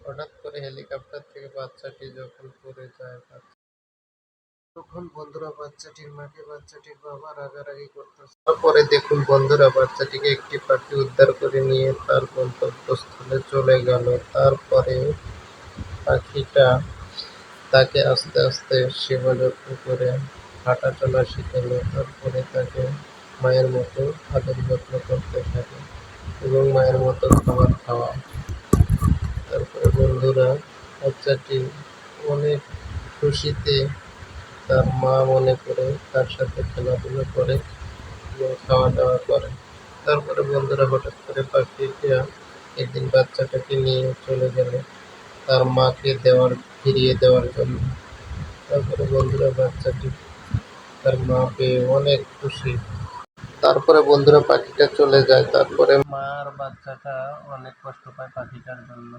হঠাৎ করে হেলিকপ্টার থেকে বাচ্চাটি যখন পড়ে যায়, তখন বন্ধুরা বাচ্চাটির মাকে বাচ্চাটির বাবা রাগারাগি করতেছে। তারপরে দেখুন বন্ধুরা, বাচ্চাটিকে একটি পাখি উদ্ধার করে নিয়ে তার গন্তব্যস্থলে চলে গেল। তারপরে পাখিটা তাকে আস্তে আস্তে সেবা যত্ন করে হাঁটা চলা শিখালো। তারপরে তাকে মায়ের মতো আদর যত্ন করতে থাকে এবং মায়ের মতো খাবার খাওয়া। তারপরে বন্ধুরা, বাচ্চাটি অনেক খুশিতে তার মা মনে করে তার সাথে খেলাধুলা করে এবং খাওয়া দাওয়া করে। তারপরে বন্ধুরা, হঠাৎ করে পাখিটা একদিন বাচ্চাটাকে নিয়ে চলে গেল তার মাকে ফিরিয়ে দেওয়ার জন্য। তারপরে বন্ধুরা, বাচ্চাটি তার মা পেয়ে অনেক খুশি। তারপরে বন্ধুরা, পাখিটা চলে যায়। তারপরে মা আর বাচ্চাটা অনেক কষ্ট পায় পাখিটার জন্য।